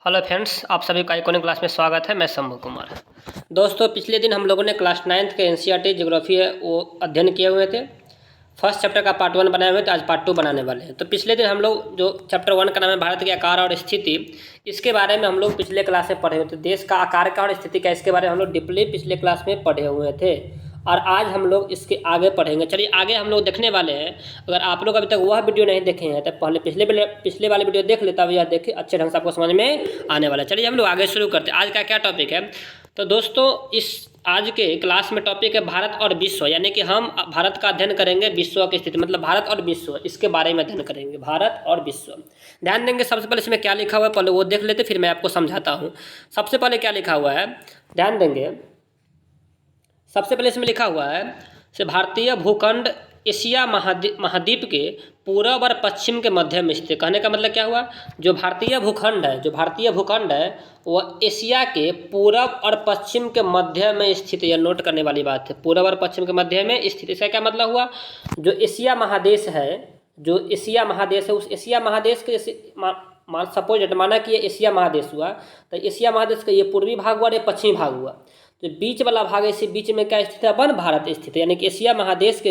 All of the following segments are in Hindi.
हेलो फ्रेंड्स, आप सभी का इकोनॉमिक क्लास में स्वागत है। मैं शंभू कुमार। दोस्तों, पिछले दिन हम लोगों ने क्लास 9th के एनसीईआरटी ज्योग्राफी है वो अध्ययन किए हुए थे। फर्स्ट चैप्टर का पार्ट 1 बनाए हुए थे, आज पार्ट 2 बनाने वाले हैं। तो पिछले दिन हम लोग जो चैप्टर 1 का नाम है भारत के आकार और स्थिति, इसके बारे में हम लोग पिछले क्लास में पढ़े हुए थे। देश का आकार का और स्थिति का, इसके बारे में हम लोग डीपली पिछले क्लास में पढ़े हुए थे और आज हम लोग इसके आगे पढ़ेंगे। चलिए आगे हम लोग देखने वाले हैं। अगर आप लोग अभी तक वह वीडियो नहीं देखे हैं तो पहले पिछले वाले वीडियो देख लेता हुआ, यह देखिए, अच्छे ढंग से आपको समझ में आने वाला है। चलिए हम लोग आगे शुरू करते हैं। आज का क्या टॉपिक है? तो दोस्तों, इस आज के क्लास में टॉपिक है भारत और विश्व, यानी कि हम भारत का अध्ययन करेंगे, विश्व की स्थिति मतलब भारत और विश्व, इसके बारे में अध्ययन करेंगे, भारत और विश्व। ध्यान देंगे, सबसे पहले इसमें क्या लिखा हुआ है पहले वो देख लेते, फिर मैं आपको समझाता हूँ। सबसे पहले क्या लिखा हुआ है, ध्यान देंगे। सबसे पहले इसमें लिखा हुआ है से भारतीय भूखंड एशिया महाद्वीप के पूर्व और पश्चिम के मध्य में स्थित। कहने का मतलब क्या हुआ, जो भारतीय भूखंड है वह एशिया के पूर्व और पश्चिम के मध्य में स्थित। यह नोट करने वाली बात है, पूर्व और पश्चिम के मध्य में स्थित। इसका क्या मतलब हुआ, जो एशिया महादेश है, उस एशिया महादेश के सपोज माना कि ये एशिया महादेश हुआ, तो एशिया महादेश का ये पूर्वी भाग हुआ और ये पश्चिमी भाग हुआ। तो बीच वाला भाग, इसी बीच में क्या स्थित है, अपन भारत स्थित है, यानी कि एशिया महादेश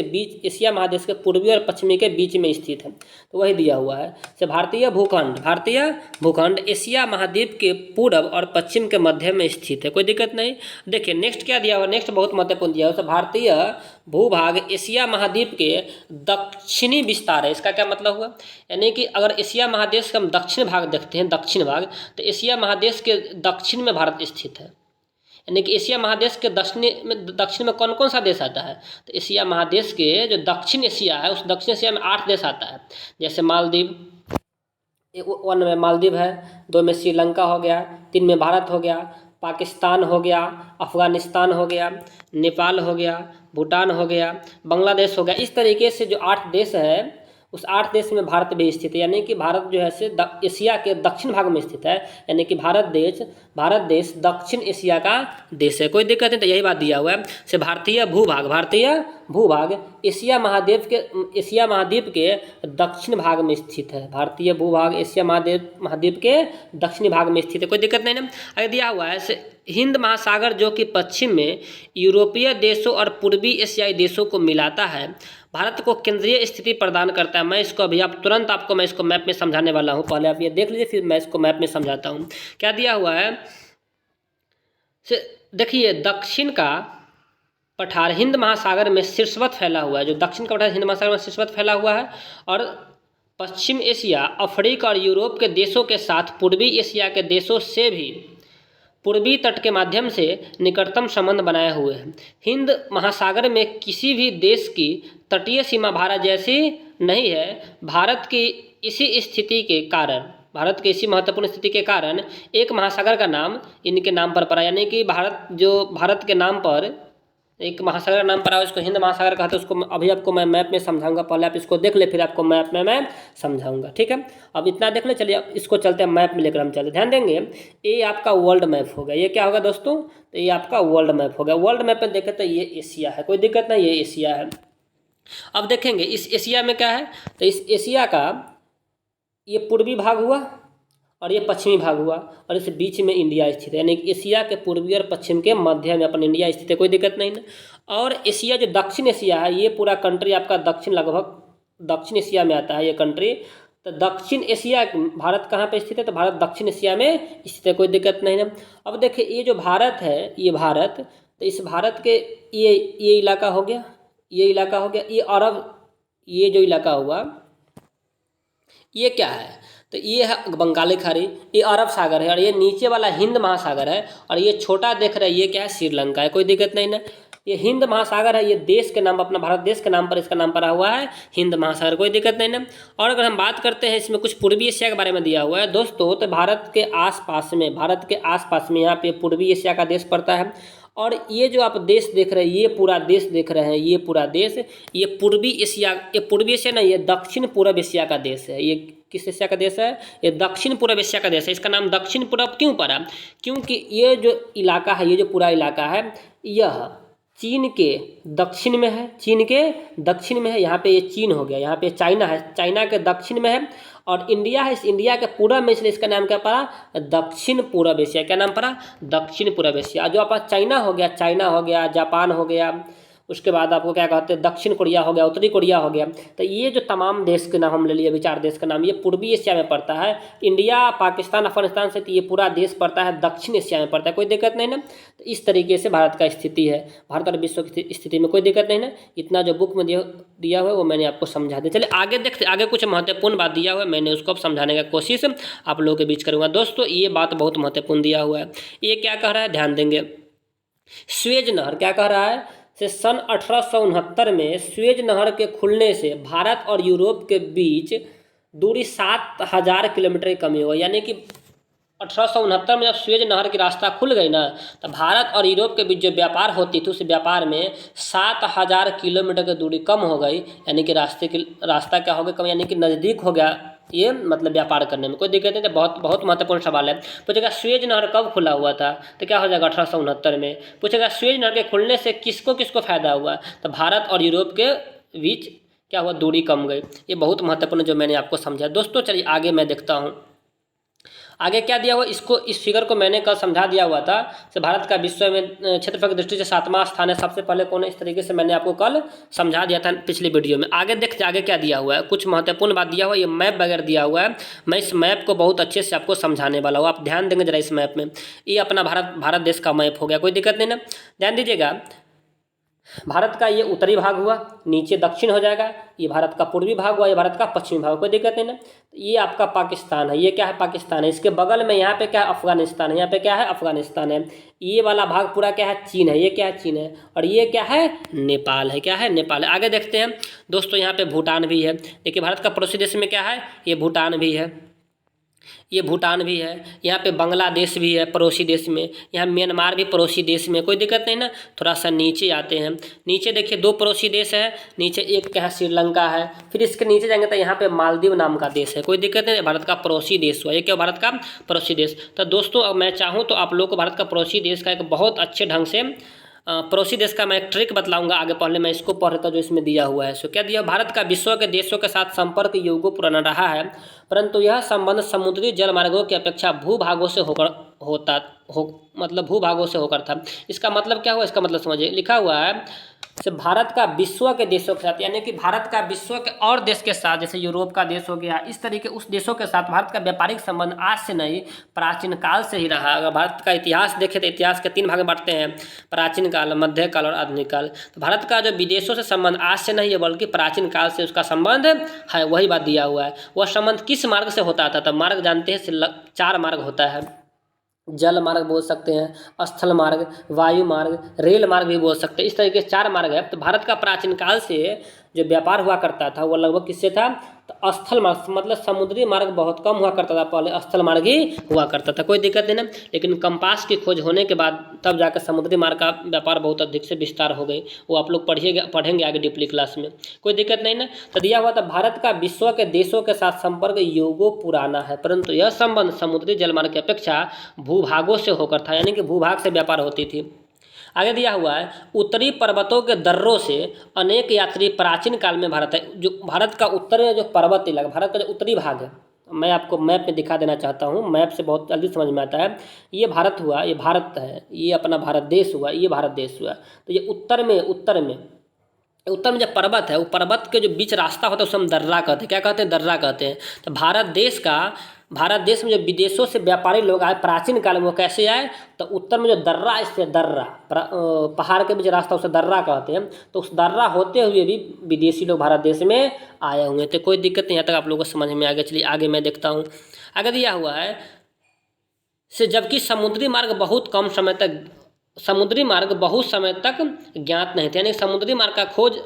के पूर्वी और पश्चिमी के बीच में स्थित है। तो वही दिया हुआ है से भारतीय भूखंड एशिया महाद्वीप के पूर्व और पश्चिम के मध्य में स्थित है। कोई दिक्कत नहीं। देखिए नेक्स्ट क्या दिया हुआ, नेक्स्ट बहुत महत्वपूर्ण दिया हुआ, भारतीय भूभाग एशिया महाद्वीप के दक्षिणी विस्तार है। इसका क्या मतलब हुआ, यानी कि अगर एशिया महादेश का हम दक्षिण भाग देखते हैं, दक्षिण भाग, तो एशिया महादेश के दक्षिण में भारत स्थित है। यानी कि एशिया महादेश के दक्षिण में कौन कौन सा देश आता है, तो एशिया महादेश के जो दक्षिण एशिया है, उस दक्षिण एशिया में 8 देश आता है। जैसे मालदीव, 1 में मालदीव है, 2 में श्रीलंका हो गया, 3 में भारत हो गया, पाकिस्तान हो गया, अफगानिस्तान हो गया, नेपाल हो गया, भूटान हो गया, बांग्लादेश हो गया। इस तरीके से जो 8 देश है, उस 8 देश में भारत भी स्थित है। यानी कि भारत जो है से एशिया के दक्षिण भाग में स्थित है, यानी कि भारत देश दक्षिण एशिया का देश है। कोई दिक्कत नहीं। तो यही बात दिया हुआ है से भारतीय भूभाग एशिया महाद्वीप के दक्षिण भाग में स्थित है। भारतीय भूभाग एशिया महाद्वीप के दक्षिणी भाग में स्थित है। कोई दिक्कत नहीं ना। आगे दिया हुआ है से हिंद महासागर जो कि पश्चिम में यूरोपीय देशों और पूर्वी एशियाई देशों को मिलाता है, भारत को केंद्रीय स्थिति प्रदान करता है। मैं इसको अभी मैं इसको मैप में समझाने वाला हूँ। पहले आप ये देख लीजिए, फिर मैं इसको मैप में समझाता हूँ। क्या दिया हुआ है से देखिए, दक्षिण का पठार हिंद महासागर में शीर्षवत फैला हुआ है। जो दक्षिण का पठार हिंद महासागर में शीर्षवत फैला हुआ है, और पश्चिम एशिया, अफ्रीका और यूरोप के देशों के साथ पूर्वी एशिया के देशों से भी पूर्वी तट के माध्यम से निकटतम संबंध बनाए हुए हैं। हिंद महासागर में किसी भी देश की तटीय सीमा भारत जैसी नहीं है। भारत की इसी महत्वपूर्ण स्थिति के कारण एक महासागर का नाम इनके नाम पर पड़ा, यानी कि भारत के नाम पर एक महासागर का नाम पड़ा, उसको हिंद महासागर कहते हैं। उसको अभी आपको मैं मैप में समझाऊंगा, पहले आप इसको देख ले, फिर आपको मैप में मैं समझाऊंगा। ठीक है, अब इतना देख ले। चलिए अब इसको चलते हैं मैप में लेकर हम चलते। ध्यान देंगे, ये आपका वर्ल्ड मैप होगा। ये क्या होगा दोस्तों, तो ये आपका वर्ल्ड मैप होगा। वर्ल्ड मैप में देखें तो ये एशिया है, कोई दिक्कत नहीं, ये एशिया है। अब देखेंगे इस एशिया में क्या है, तो इस एशिया का ये पूर्वी भाग हुआ और ये पश्चिमी भाग हुआ, और इस बीच में इंडिया स्थित है। यानी कि एशिया के पूर्वी और पश्चिम के मध्य में अपन इंडिया स्थित है। कोई दिक्कत नहीं ना। और एशिया जो दक्षिण एशिया है, ये पूरा कंट्री आपका लगभग दक्षिण एशिया में आता है ये कंट्री। तो दक्षिण एशिया, भारत कहाँ पे स्थित है, तो भारत दक्षिण एशिया में स्थित है। कोई दिक्कत नहीं ना। अब देखिए ये जो भारत है, तो इस भारत के ये इलाका हो गया, ये अरब, ये जो इलाका हुआ ये क्या है, तो ये है बंगाली खाड़ी, ये अरब सागर है, और ये नीचे वाला हिंद महासागर है, और ये छोटा देख रहे हैं ये क्या है, श्रीलंका है। कोई दिक्कत नहीं ना। ये हिंद महासागर है, ये देश के नाम, अपना भारत देश के नाम पर इसका नाम पड़ा हुआ है हिंद महासागर। कोई दिक्कत नहीं ना। और अगर हम बात करते हैं, इसमें कुछ पूर्वी एशिया के बारे में दिया हुआ है दोस्तों। तो भारत के आसपास में यहाँ पे पूर्वी एशिया का देश पड़ता है। और ये जो आप देश देख रहे हैं, ये पूरा देश देख रहे हैं, ये पूरा देश, ये पूर्वी एशिया नहीं, ये दक्षिण पूर्व एशिया का देश है। ये किस एशिया का देश है, ये दक्षिण पूर्व एशिया का देश है। इसका नाम दक्षिण पूर्व क्यों पड़ा, क्योंकि ये जो इलाका है, ये जो पूरा इलाका है, यह चीन के दक्षिण में है, चीन के दक्षिण में है। यहाँ पे ये चीन हो गया, यहाँ पे चाइना है, चाइना के दक्षिण में है। और इंडिया है, इस इंडिया के पूरब में, इसलिए इसका नाम क्या पड़ा, दक्षिण पूर्व एशिया। क्या नाम पड़ा, दक्षिण पूर्व एशिया। जो आपका चाइना हो गया, चाइना हो गया, जापान हो गया, उसके बाद आपको क्या कहते हैं, दक्षिण कोरिया हो गया, उत्तरी कोरिया हो गया। तो ये जो तमाम देश के नाम हम ले लिए, अभी 4 देश का नाम, ये पूर्वी एशिया में पड़ता है। इंडिया, पाकिस्तान, अफगानिस्तान से ये पूरा देश पड़ता है दक्षिण एशिया में पड़ता है। कोई दिक्कत नहीं ना। तो इस तरीके से भारत का स्थिति है, भारत और विश्व की स्थिति में कोई दिक्कत नहीं ना। इतना जो बुक में दिया हुआ है वो मैंने आपको समझा दिया। चलिए आगे देखते, आगे कुछ महत्वपूर्ण बात दिया हुआ है, मैंने उसको अब समझाने का कोशिश आप लोगों के बीच करूँगा। दोस्तों ये बात बहुत महत्वपूर्ण दिया हुआ है। ये क्या कह रहा है, ध्यान देंगे। स्वेज नहर क्या कह रहा है, से सन 1869 में स्वेज नहर के खुलने से भारत और यूरोप के बीच दूरी 7000 किलोमीटर की कमी हुई। यानी कि 1869 में जब स्वेज नहर की रास्ता खुल गई ना, तो भारत और यूरोप के बीच जो व्यापार होती थी, उस व्यापार में 7000 किलोमीटर की दूरी कम हो गई। यानी कि रास्ता क्या हो गया, कम, यानी कि नज़दीक हो गया ये, मतलब व्यापार करने में कोई दिक्कत नहीं। तो बहुत बहुत महत्वपूर्ण सवाल है। पूछेगा स्वेज नहर कब खुला हुआ था, तो क्या हो जाएगा 1869 में। पूछेगा स्वेज नहर के खुलने से किसको किसको फायदा हुआ, तो भारत और यूरोप के बीच क्या हुआ, दूरी कम गई। ये बहुत महत्वपूर्ण जो मैंने आपको समझा। दोस्तों चलिए आगे मैं देखता हूँ, आगे क्या दिया हुआ, इसको, इस फिगर को मैंने कल समझा दिया हुआ था। से भारत का विश्व में क्षेत्रफल की दृष्टि से 7वां स्थान है, सबसे पहले कौन है, इस तरीके से मैंने आपको कल समझा दिया था पिछली वीडियो में। आगे देखते आगे क्या दिया हुआ है, कुछ महत्वपूर्ण बात दिया हुआ है। ये मैप वगैरह दिया हुआ है, मैं इस मैप को बहुत अच्छे से आपको समझाने वाला हूँ। आप ध्यान देंगे जरा इस मैप में। ये अपना भारत देश का मैप हो गया, कोई दिक्कत नहीं ना। ध्यान दीजिएगा, भारत का ये उत्तरी भाग हुआ, नीचे दक्षिण हो जाएगा। ये भारत का पूर्वी भाग हुआ, ये भारत का पश्चिमी भाग, कोई दिक्कत नहीं ना। ये आपका पाकिस्तान है, ये क्या है, पाकिस्तान है। इसके बगल में यहाँ पे क्या है, अफगानिस्तान है, यहाँ पे क्या है, अफगानिस्तान है। ये वाला भाग पूरा क्या है, चीन है, ये क्या है, चीन है। और ये क्या है, नेपाल है, क्या है, नेपाल है। आगे देखते हैं दोस्तों, यहाँ पे भूटान भी है। देखिए भारत का पड़ोसी देश में क्या है, ये भूटान भी है, ये भूटान भी है। यहाँ पे बांग्लादेश भी है पड़ोसी देश में, यहाँ म्यांमार भी पड़ोसी देश में, कोई दिक्कत नहीं ना। थोड़ा सा नीचे आते हैं, नीचे देखिए 2 पड़ोसी देश है, नीचे एक क्या है, श्रीलंका है। फिर इसके नीचे जाएंगे तो यहाँ पे मालदीव नाम का देश है, कोई दिक्कत नहीं। भारत का पड़ोसी देश हुआ, ये क्या, भारत का पड़ोसी देश। तो दोस्तों अब मैं चाहूँ तो आप लोग को भारत का पड़ोसी देश का एक बहुत अच्छे ढंग से पड़ोसी देश का मैं एक ट्रिक बतलाऊंगा आगे। पहले मैं इसको पढ़ रहा जो इसमें दिया हुआ है। सो क्या दिया, भारत का विश्व के देशों के साथ संपर्क युगों पुराना रहा है, परंतु यह संबंध समुद्री जलमार्गों की अपेक्षा भूभागों से मतलब भूभागों से होकर था। इसका मतलब क्या हुआ, इसका मतलब समझिए, लिखा हुआ है से भारत का विश्व के देशों के साथ, यानी कि भारत का विश्व के और देश के साथ, जैसे यूरोप का देश हो गया, इस तरीके उस देशों के साथ भारत का व्यापारिक संबंध आज से नहीं, प्राचीन काल से ही रहा। अगर भारत का इतिहास देखें तो इतिहास के 3 भाग में बांटते हैं, प्राचीन काल, मध्य काल और आधुनिक काल। तो भारत का जो विदेशों से संबंध आज से नहीं है, बल्कि प्राचीन काल से उसका संबंध है, वही बात दिया हुआ है। वह संबंध किस मार्ग से होता था, तो मार्ग जानते हैं, 4 मार्ग होता है। जल मार्ग बोल सकते हैं, स्थल मार्ग, वायु मार्ग, रेल मार्ग भी बोल सकते हैं। इस तरीके से 4 मार्ग है। तो भारत का प्राचीन काल से जो व्यापार हुआ करता था वो लगभग किससे था, तो स्थल मार्ग, मतलब समुद्री मार्ग बहुत कम हुआ करता था, पहले स्थल मार्ग ही हुआ करता था, कोई दिक्कत नहीं ना। लेकिन कंपास की खोज होने के बाद तब जाकर समुद्री मार्ग का व्यापार बहुत अधिक से विस्तार हो गई। वो आप लोग पढ़ेंगे आगे डीपली क्लास में, कोई दिक्कत नहीं ना। तो दिया हुआ था भारत का विश्व के देशों के साथ संपर्क युगों पुराना है, परंतु यह संबंध समुद्री जलमार्ग की अपेक्षा भूभागों से होकर था, यानी कि भूभाग से व्यापार होती थी। आगे दिया हुआ है, उत्तरी पर्वतों के दर्रों से अनेक यात्री प्राचीन काल में भारत है, जो भारत का उत्तर में जो पर्वत इलाका, भारत का जो उत्तरी भाग है, मैं आपको मैप में दिखा देना चाहता हूँ, मैप से बहुत जल्दी समझ में आता है। ये भारत हुआ, ये भारत है, ये अपना भारत देश हुआ, ये भारत देश हुआ। तो ये उत्तर में जो पर्वत है, वो पर्वत के जो बीच रास्ता होता है उसे हम दर्रा कहते हैं। क्या कहते हैं, दर्रा कहते हैं। तो भारत देश में जो विदेशों से व्यापारी लोग आए प्राचीन काल में, वो कैसे आए, तो उत्तर में जो दर्रा, इससे दर्रा पहाड़ के बीच रास्ता, उसे दर्रा कहते हैं। तो उस दर्रा होते हुए भी विदेशी लोग भारत देश में आए हुए थे, कोई दिक्कत नहीं। यहाँ तक आप लोगों को समझ में आ गया। चलिए आगे मैं देखता हूँ, आगे दिया हुआ है से जबकि समुद्री मार्ग बहुत समय तक ज्ञात नहीं थे, यानी समुद्री मार्ग का खोज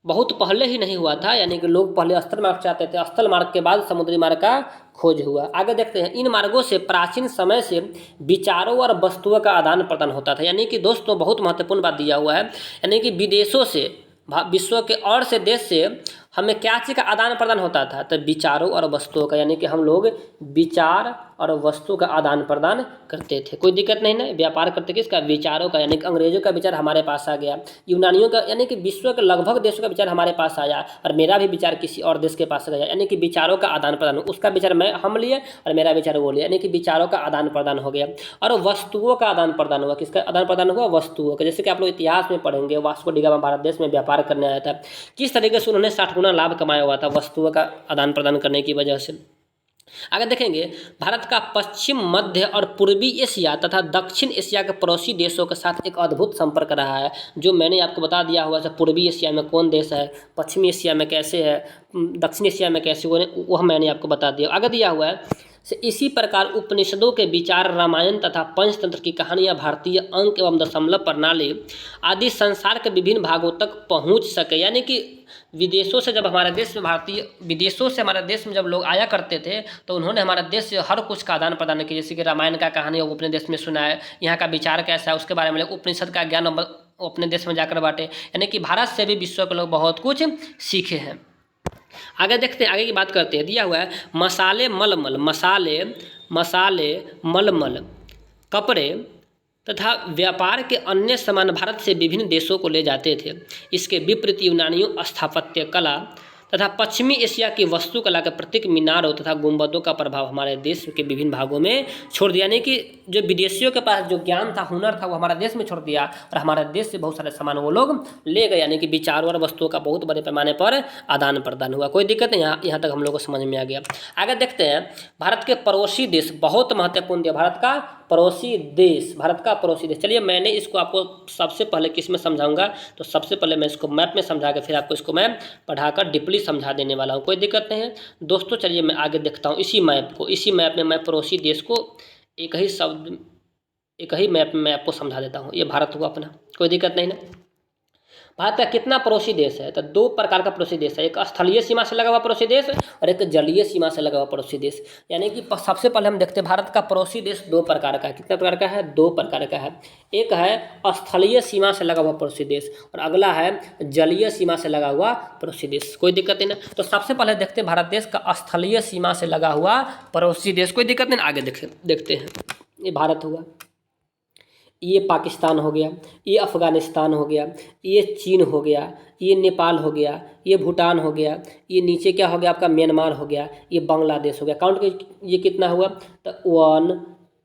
बहुत पहले ही नहीं हुआ था, यानी कि लोग पहले स्थल मार्ग से आते थे, स्थल मार्ग के बाद समुद्री मार्ग का खोज हुआ। आगे देखते हैं, इन मार्गों से प्राचीन समय से विचारों और वस्तुओं का आदान प्रदान होता था। यानी कि दोस्तों बहुत महत्वपूर्ण बात दिया हुआ है, यानी कि विदेशों से, विश्व के और से देश से हमें क्या चीज़ का आदान प्रदान होता था, तो विचारों और वस्तुओं का, यानी कि हम लोग विचार और वस्तु का आदान प्रदान करते थे। कोई दिक्कत नहीं ना, व्यापार करते किसका, विचारों का, यानी कि अंग्रेजों का विचार हमारे पास आ गया, यूनानियों का यानी कि विश्व के लगभग देशों का विचार हमारे पास आया, और मेरा भी विचार किसी और देश के पास गया, यानी कि विचारों का आदान प्रदान, उसका विचार हम लिए और मेरा विचार वो लिया, यानी कि विचारों का आदान प्रदान हो गया। और वस्तुओं का आदान प्रदान हुआ, किसका आदान प्रदान हुआ, वस्तुओं का। जैसे कि आप लोग इतिहास में पढ़ेंगे, वास्को डी गामा भारत देश में व्यापार करने आया था, किस तरीके से उन्होंने 60 गुना लाभ कमाया हुआ था वस्तुओं का आदान प्रदान करने की वजह से। आगे देखेंगे, भारत का पश्चिम, मध्य और पूर्वी एशिया तथा दक्षिण एशिया के पड़ोसी देशों के साथ एक अद्भुत संपर्क रहा है, जो मैंने आपको बता दिया हुआ है। पूर्वी एशिया में कौन देश है, पश्चिमी एशिया में कैसे है, दक्षिण एशिया में कैसे, वह मैंने आपको बता दिया। आगे दिया हुआ है, इसी प्रकार उपनिषदों के विचार, रामायण तथा पंचतंत्र की कहानियाँ, भारतीय अंक एवं दशमलव प्रणाली आदि संसार के विभिन्न भागों तक पहुँच सके। यानी कि विदेशों से जब हमारे देश में विदेशों से हमारे देश में जब लोग आया करते थे, तो उन्होंने हमारे देश से हर कुछ का आदान प्रदान किया। जैसे कि रामायण का कहानी वो अपने देश में सुनाए, यहाँ का विचार कैसा है उसके बारे में, उपनिषद का ज्ञान वो अपने देश में जाकर बांटे। यानी कि भारत से भी विश्व के लोग बहुत कुछ सीखे हैं। आगे देखते हैं, आगे की बात करते हैं। दिया हुआ है, मसाले मलमल कपड़े तथा व्यापार के अन्य सामान भारत से विभिन्न देशों को ले जाते थे। इसके विपरीत यूनानियों स्थापत्य कला तथा पश्चिमी एशिया की वास्तुकला के प्रतीक मीनारों तथा गुंबदों का प्रभाव हमारे देश के विभिन्न भागों में छोड़ दिया। यानी कि जो विदेशियों के पास जो ज्ञान था, हुनर था, वो हमारे देश में छोड़ दिया, और हमारे देश से बहुत सारे सामान वो लोग ले गए। यानी कि विचारों और वस्तुओं का बहुत बड़े पैमाने पर आदान प्रदान हुआ। कोई दिक्कत नहीं, यहाँ तक हम लोग को समझ में आ गया। आगे देखते हैं, भारत के पड़ोसी देश बहुत महत्वपूर्ण दिया, भारत का पड़ोसी देश। चलिए, मैंने इसको आपको सबसे पहले किस में समझाऊंगा, तो सबसे पहले मैं इसको मैप में समझा के फिर आपको इसको मैं पढ़ाकर डीपली समझा देने वाला हूँ। कोई दिक्कत नहीं है दोस्तों। चलिए मैं आगे देखता हूँ इसी मैप में मैं पड़ोसी देश को एक ही मैप में मैं आपको समझा देता हूँ। ये भारत हुआ अपना, कोई दिक्कत नहीं ना। भारत का कितना पड़ोसी देश है, तो 2 प्रकार का पड़ोसी देश है, एक स्थलीय सीमा से लगा हुआ पड़ोसी देश और एक जलीय सीमा से लगा हुआ पड़ोसी देश। यानी कि सबसे पहले हम देखते हैं भारत का पड़ोसी देश 2 प्रकार का है। कितने प्रकार का है, 2 प्रकार का है। एक है स्थलीय सीमा से लगा हुआ पड़ोसी देश और अगला है जलीय सीमा से लगा हुआ पड़ोसी देश। कोई दिक्कत नहीं ना। तो सबसे पहले देखते हैं भारत देश का स्थलीय सीमा से लगा हुआ पड़ोसी देश। कोई दिक्कत नहीं, आगे देखते हैं। ये भारत हुआ, ये पाकिस्तान हो गया, ये अफ़गानिस्तान हो गया, ये चीन हो गया, ये नेपाल हो गया, ये भूटान हो गया, ये नीचे क्या हो गया आपका म्यांमार हो गया, ये बांग्लादेश हो गया। काउंट ये कितना हुआ, तो 1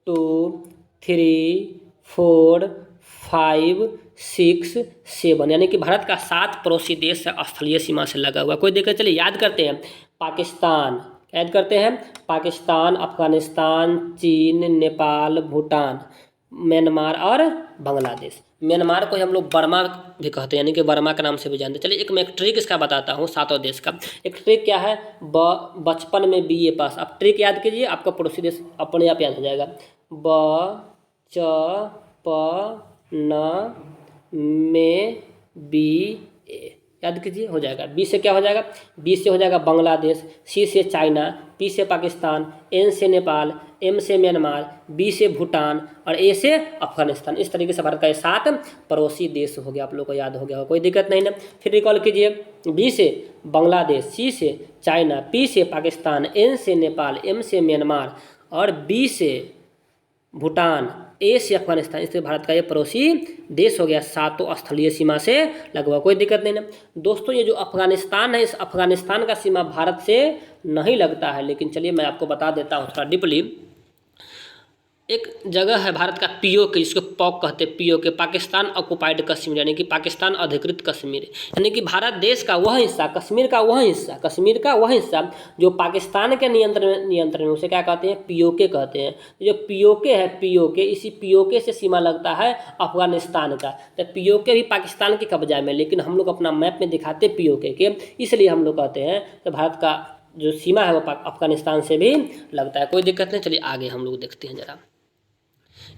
2 3 4 5 6 7, यानी कि भारत का 7 पड़ोसी देश स्थलीय सीमा से लगा हुआ। कोई दिक्कत, चलिए याद करते हैं। पाकिस्तान, अफ़गानिस्तान, चीन, नेपाल, भूटान, म्यांमार और बांग्लादेश। म्यांमार को हम लोग बर्मा भी कहते हैं, यानी कि बर्मा के नाम से भी जानते हैं। चलिए मैं एक ट्रिक इसका बताता हूँ 7 देश का। एक ट्रिक क्या है, बचपन में BA पास, आप ट्रिक याद कीजिए, आपका पड़ोसी देश अपने आप याद हो जाएगा। में BA याद कीजिए, हो जाएगा। B से क्या हो जाएगा, B से हो जाएगा बांग्लादेश, C से चाइना, P से पाकिस्तान, N से नेपाल, M से म्यांमार, B से भूटान और A से अफगानिस्तान। इस तरीके से भारत का ये 7 पड़ोसी देश हो गया, आप लोग को याद हो गया हो, कोई दिक्कत नहीं ना। फिर रिकॉल कीजिए, B से बांग्लादेश, C से चाइना, P से पाकिस्तान, N से नेपाल, M से म्यांमार और B से भूटान, A से अफगानिस्तान। इससे भारत का ये पड़ोसी देश हो गया, 7 स्थलीय सीमा से लगा हुआ। कोई दिक्कत नहीं ना दोस्तों। ये जो अफगानिस्तान है, इस अफगानिस्तान का सीमा भारत से नहीं लगता है, लेकिन चलिए मैं आपको बता देता हूँ थोड़ा डीपली। एक जगह है भारत का POK, जिसको पॉक कहते हैं, POK, पाकिस्तान ऑक्युपाइड कश्मीर, यानी कि पाकिस्तान अधिकृत कश्मीर। यानी कि भारत देश का वह हिस्सा, कश्मीर का वह हिस्सा जो पाकिस्तान के नियंत्रण में, उसे क्या कहते हैं, POK कहते हैं। जो POK है, इसी POK से सीमा लगता है अफगानिस्तान का। तो POK भी पाकिस्तान के कब्जा में, लेकिन हम लोग अपना मैप में दिखाते POK के, इसलिए हम लोग कहते हैं कि भारत का जो सीमा है वो अफगानिस्तान से भी लगता है। कोई दिक्कत नहीं, चलिए आगे हम लोग देखते हैं जरा।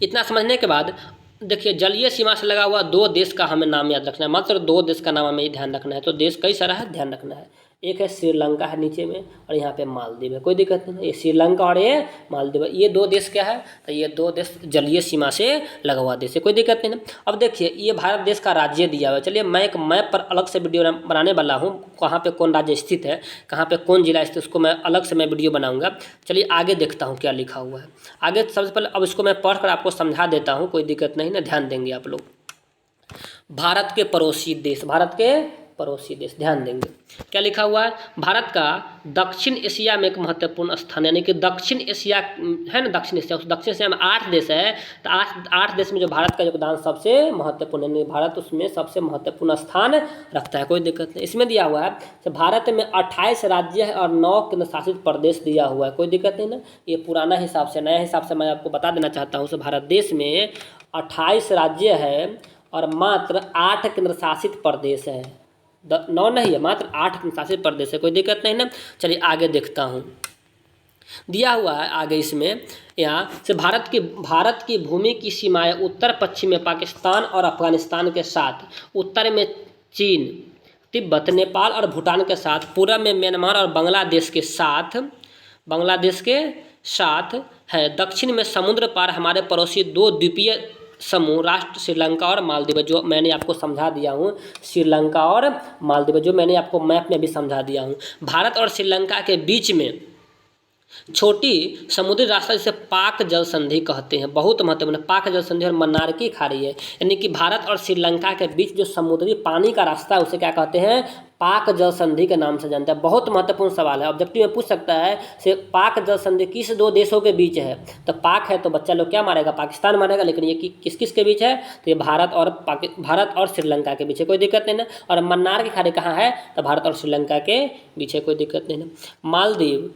इतना समझने के बाद देखिए, जलीय सीमा से लगा हुआ 2 देश का हमें नाम याद रखना है, मात्र 2 देश का नाम हमें ध्यान रखना है। तो देश कई सारा है, ध्यान रखना है। एक है श्रीलंका है नीचे में, और यहाँ पे मालदीव है, कोई दिक्कत नहीं है। ये श्रीलंका और ये मालदीव है, ये दो देश क्या है, तो ये दो देश जलीय सीमा से लगा हुआ देश है, कोई दिक्कत नहीं है। अब देखिए ये भारत देश का राज्य दिया हुआ है। चलिए मैं एक मैप पर अलग से वीडियो बनाने वाला हूँ, कहाँ पे कौन राज्य स्थित है, कहाँ पे कौन जिला स्थित, उसको मैं अलग से वीडियो बनाऊँगा। चलिए आगे देखता हूँ क्या लिखा हुआ है आगे। सबसे पहले अब इसको मैं पढ़ कर आपको समझा देता हूँ, कोई दिक्कत नहीं ना, ध्यान देंगे आप लोग। भारत के पड़ोसी देश, भारत के पड़ोसी देश, ध्यान देंगे क्या लिखा हुआ है। भारत का दक्षिण एशिया में एक महत्वपूर्ण स्थान, यानी कि दक्षिण एशिया है ना, दक्षिण एशिया, उस दक्षिण एशिया में 8 देश है, तो 8 देश में जो भारत का योगदान सबसे महत्वपूर्ण, यानी भारत उसमें सबसे महत्वपूर्ण स्थान रखता है, कोई दिक्कत नहीं। इसमें दिया हुआ है तो भारत में 28 राज्य है और 9 केंद्र शासित प्रदेश दिया हुआ है, कोई दिक्कत नहीं ना। ये पुराना हिसाब से, नया हिसाब से मैं आपको बता देना चाहता हूँ। भारत देश में 28 राज्य है और मात्र 8 केंद्र शासित प्रदेश है, 9 नहीं है, मात्र 8 केंद्र शासित प्रदेश है, कोई दिक्कत नहीं ना। चलिए आगे देखता हूँ, दिया हुआ है आगे इसमें यहाँ से भारत की भूमि की सीमाएं उत्तर पश्चिम में पाकिस्तान और अफगानिस्तान के साथ, उत्तर में चीन, तिब्बत, नेपाल और भूटान के साथ, पूर्व में म्यांमार और बांग्लादेश के साथ है, दक्षिण में समुद्र पार हमारे पड़ोसी 2 द्वीपीय समूह राष्ट्र श्रीलंका और मालदीव, जो मैंने आपको समझा दिया हूँ, श्रीलंका और मालदीव जो मैंने आपको मैप में भी समझा दिया हूँ। भारत और श्रीलंका के बीच में छोटी समुद्री रास्ता जिसे पाक जल संधि कहते हैं, बहुत महत्वपूर्ण। पाक जल संधि और मन्नार की खाड़ी है, यानी कि भारत और श्रीलंका के बीच जो समुद्री पानी का रास्ता है उसे क्या कहते हैं, पाक जल संधि के नाम से जानते हैं। बहुत महत्वपूर्ण सवाल है, ऑब्जेक्टिव में पूछ सकता है से पाक जल संधि किस 2 देशों के बीच है, तो पाक है तो बच्चा लोग क्या मारेगा, पाकिस्तान मारेगा, लेकिन ये किस किस के बीच है, तो ये भारत और श्रीलंका के बीच है, कोई दिक्कत नहीं ना। और मन्नार की खाड़ी कहाँ है, तो भारत और श्रीलंका के बीच है, कोई दिक्कत नहीं ना। मालदीव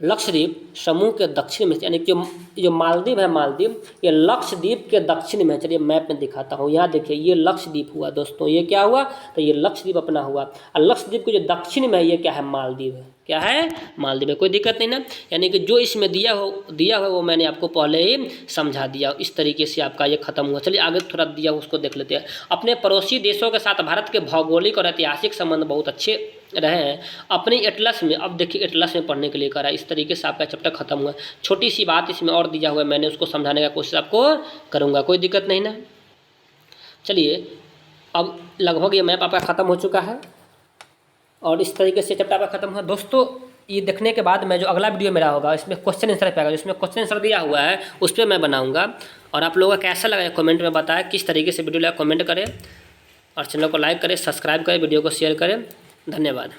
लक्षद्वीप समूह के दक्षिण में, यानी कि जो मालदीव है, मालदीव ये लक्षद्वीप के दक्षिण में। चलिए मैप में दिखाता हूँ, यहाँ देखिए ये लक्षद्वीप हुआ दोस्तों, ये क्या हुआ, तो ये लक्षद्वीप अपना हुआ, और लक्षद्वीप के जो दक्षिण में है ये क्या है, मालदीव है, क्या है, मालदीव है, कोई दिक्कत नहीं ना। यानी कि जो इसमें दिया हुआ वो मैंने आपको पहले ही समझा दिया, इस तरीके से आपका ये खत्म हुआ। चलिए आगे थोड़ा दिया उसको देख लेते हैं। अपने पड़ोसी देशों के साथ भारत के भौगोलिक और ऐतिहासिक संबंध बहुत अच्छे रहे हैं। अपनी एटलस में, अब देखिए एटलस में पढ़ने के लिए करा, इस तरीके से आपका चैप्टर खत्म हुआ। छोटी सी बात इसमें और दिया हुआ है, मैंने उसको समझाने का कोशिश आपको करूँगा, कोई दिक्कत नहीं ना। चलिए अब लगभग ये मैप आपका ख़त्म हो चुका है और इस तरीके से चैप्टर आपका खत्म हुआ। दोस्तों ये देखने के बाद मैं जो अगला वीडियो मेरा होगा इसमें क्वेश्चन आंसर पे आएगा, जिसमें क्वेश्चन आंसर दिया हुआ है उस पर मैं बनाऊंगा। और आप लोगों का कैसा लगा कमेंट में बताएं, किस तरीके से वीडियो लगा कमेंट करें, और चैनल को लाइक करें, सब्सक्राइब करें, वीडियो को शेयर करें। धन्यवाद।